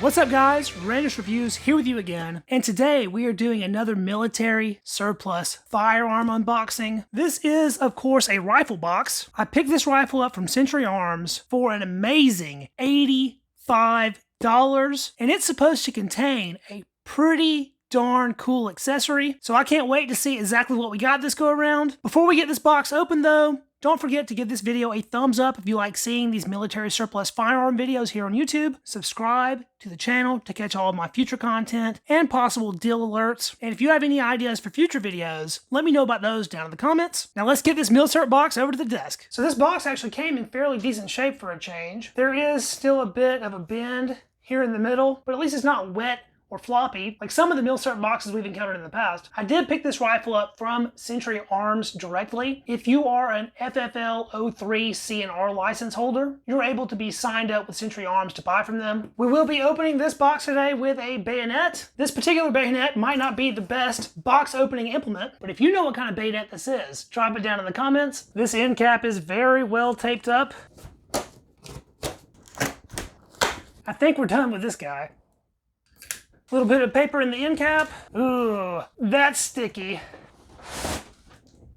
What's up guys, Readiness Reviews here with you again, and today we are doing another military surplus firearm unboxing. This is of course a rifle box. I picked this rifle up from Century Arms for an amazing $85, and it's supposed to contain a pretty darn cool accessory, so I can't wait to see exactly what we got this go around. Before we get this box open though, don't forget to give this video a thumbs up if you like seeing these military surplus firearm videos here on YouTube. Subscribe to the channel to catch all of my future content and possible deal alerts. And if you have any ideas for future videos, let me know about those down in the comments. Now let's get this Milsurp box over to the desk. So this box actually came in fairly decent shape for a change. There is still a bit of a bend here in the middle, but at least it's not wet or floppy, like some of the Milsurp boxes we've encountered in the past. I did pick this rifle up from Century Arms directly. If you are an FFL-03 C&R license holder, you're able to be signed up with Century Arms to buy from them. We will be opening this box today with a bayonet. This particular bayonet might not be the best box opening implement, but if you know what kind of bayonet this is, drop it down in the comments. This end cap is very well taped up. I think we're done with this guy. A little bit of paper in the end cap. Ooh, that's sticky.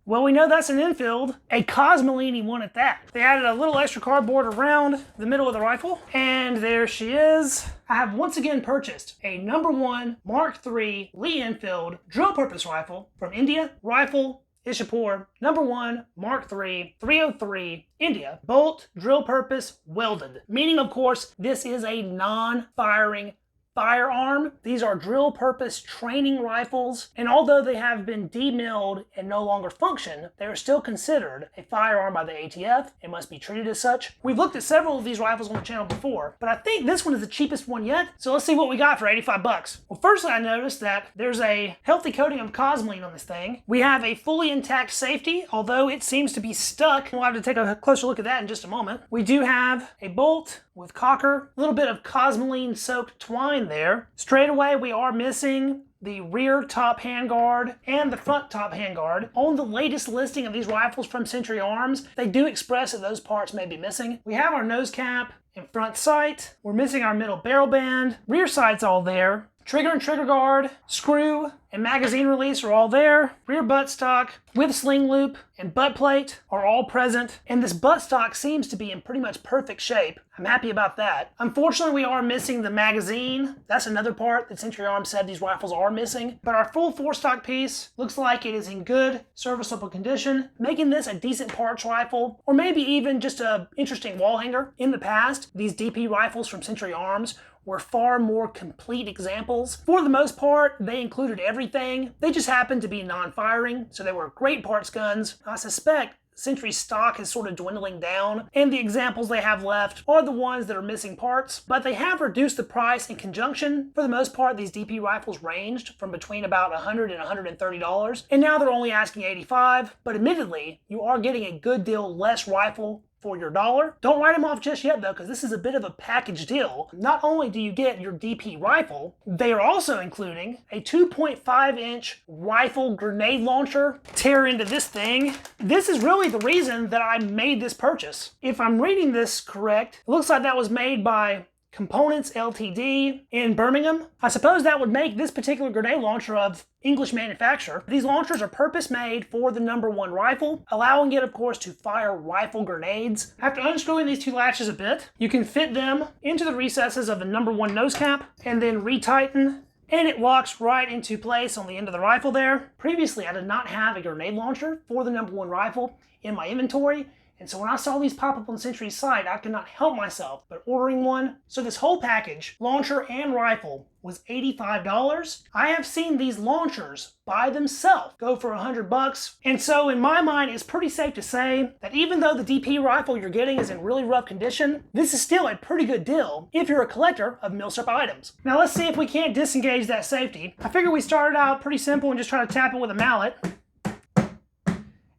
Well, we know that's an Enfield, a SMLE one at that. They added a little extra cardboard around the middle of the rifle, and there she is. I have once again purchased a No.1 Mk.III Lee-Enfield drill purpose rifle from India. Rifle, Ishapur, No.1 Mk.III 303, India. Bolt, drill purpose, welded. Meaning, of course, this is a non-firing firearm. These are drill purpose training rifles, and although they have been demilled and no longer function, they are still considered a firearm by the ATF and must be treated as such. We've looked at several of these rifles on the channel before, but I think this one is the cheapest one yet, so let's see what we got for 85 bucks. Well, firstly, I noticed that there's a healthy coating of SMLE on this thing. We have a fully intact safety, although it seems to be stuck. We'll have to take a closer look at that in just a moment. We do have a bolt with cocker, a little bit of SMLE soaked twine there. Straight away, we are missing the rear top handguard and the front top handguard. On the latest listing of these rifles from Century Arms, they do express that those parts may be missing. We have our nose cap and front sight. We're missing our middle barrel band. Rear sight's all there. Trigger and trigger guard, screw, and magazine release are all there. Rear buttstock with sling loop and butt plate are all present. And this buttstock seems to be in pretty much perfect shape. I'm happy about that. Unfortunately, we are missing the magazine. That's another part that Century Arms said these rifles are missing. But our full forestock piece looks like it is in good, serviceable condition, making this a decent parts rifle, or maybe even just an interesting wall hanger. In the past, these DP rifles from Century Arms were far more complete examples. For the most part, they included everything. They just happened to be non-firing, so they were great parts guns. I suspect Century's stock is sort of dwindling down, and the examples they have left are the ones that are missing parts, but they have reduced the price in conjunction. For the most part, these DP rifles ranged from between about $100 and $130, and now they're only asking $85, but admittedly, you are getting a good deal less rifle for your dollar. Don't write them off just yet though, because this is a bit of a package deal. Not only do you get your DP rifle, they are also including a 2.5-inch rifle grenade launcher. Tear into this thing. This is really the reason that I made this purchase. If I'm reading this correct, it looks like that was made by Components Ltd. in Birmingham. I suppose that would make this particular grenade launcher of English manufacture. These launchers are purpose-made for the No.1 rifle, allowing it, of course, to fire rifle grenades. After unscrewing these two latches a bit, you can fit them into the recesses of the No.1 nose cap and then retighten, and it locks right into place on the end of the rifle there. Previously, I did not have a grenade launcher for the No.1 rifle in my inventory, and so when I saw these pop up on Century's site, I could not help myself but ordering one. So this whole package, launcher and rifle, was $85. I have seen these launchers by themselves go for $100. And so in my mind, it's pretty safe to say that even though the DP rifle you're getting is in really rough condition, this is still a pretty good deal if you're a collector of Milsurp items. Now let's see if we can't disengage that safety. I figure we started out pretty simple and just try to tap it with a mallet.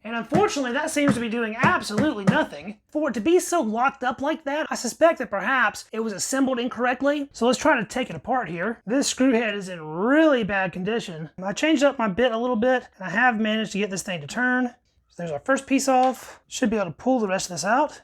And unfortunately, that seems to be doing absolutely nothing. For it to be so locked up like that, I suspect that perhaps it was assembled incorrectly. So let's try to take it apart here. This screw head is in really bad condition. I changed up my bit a little bit, and I have managed to get this thing to turn. So there's our first piece off. Should be able to pull the rest of this out.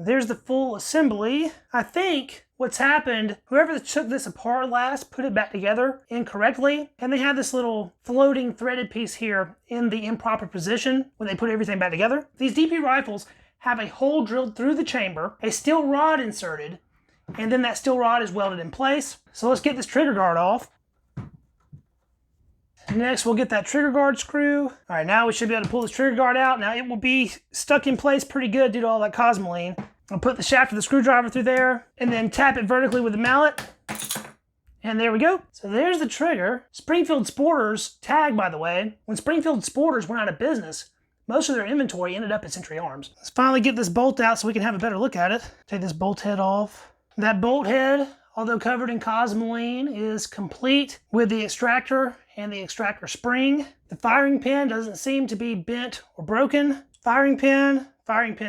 There's the full assembly. I think what's happened, whoever took this apart last put it back together incorrectly, and they have this little floating threaded piece here in the improper position when they put everything back together. These DP rifles have a hole drilled through the chamber, a steel rod inserted, and then that steel rod is welded in place. So let's get this trigger guard off. Next, we'll get that trigger guard screw. All right, now we should be able to pull this trigger guard out. Now it will be stuck in place pretty good due to all that cosmoline. I'll put the shaft of the screwdriver through there and then tap it vertically with the mallet. And there we go. So there's the trigger. Springfield Sporters tag, by the way. When Springfield Sporters went out of business, most of their inventory ended up at Century Arms. Let's finally get this bolt out so we can have a better look at it. Take this bolt head off. That bolt head, although covered in cosmoline, is complete with the extractor and the extractor spring. The firing pin doesn't seem to be bent or broken. Firing pin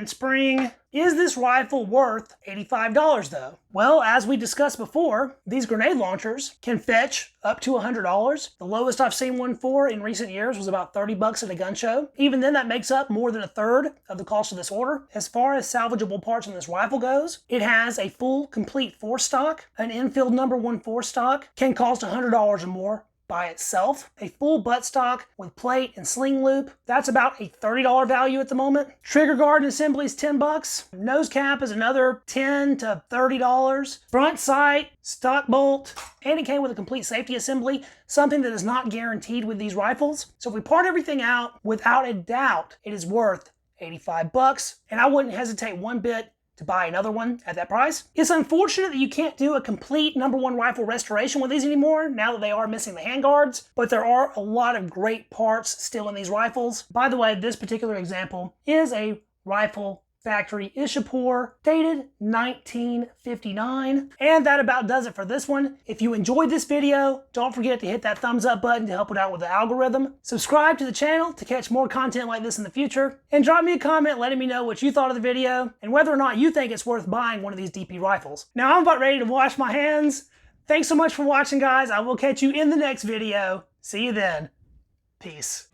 spring. Is this rifle worth $85 though? Well, as we discussed before, these grenade launchers can fetch up to $100. The lowest I've seen one for in recent years was about 30 bucks at a gun show. Even then, that makes up more than a third of the cost of this order. As far as salvageable parts on this rifle goes, it has a full, complete forestock. An Enfield No.1 forestock can cost $100 or more by itself. A full buttstock with plate and sling loop, that's about a $30 value at the moment. Trigger guard and assembly is 10 bucks. Nose cap is another $10 to $30. Front sight, stock bolt, and it came with a complete safety assembly, something that is not guaranteed with these rifles. So if we part everything out, without a doubt, it is worth 85 bucks, and I wouldn't hesitate one bit to buy another one at that price. It's unfortunate that you can't do a complete No.1 rifle restoration with these anymore, now that they are missing the handguards, but there are a lot of great parts still in these rifles. By the way, this particular example is a rifle factory Ishapur, dated 1959. And that about does it for this one. If you enjoyed this video, don't forget to hit that thumbs up button to help it out with the algorithm. Subscribe to the channel to catch more content like this in the future. And drop me a comment letting me know what you thought of the video and whether or not you think it's worth buying one of these DP rifles. Now I'm about ready to wash my hands. Thanks so much for watching, guys. I will catch you in the next video. See you then. Peace.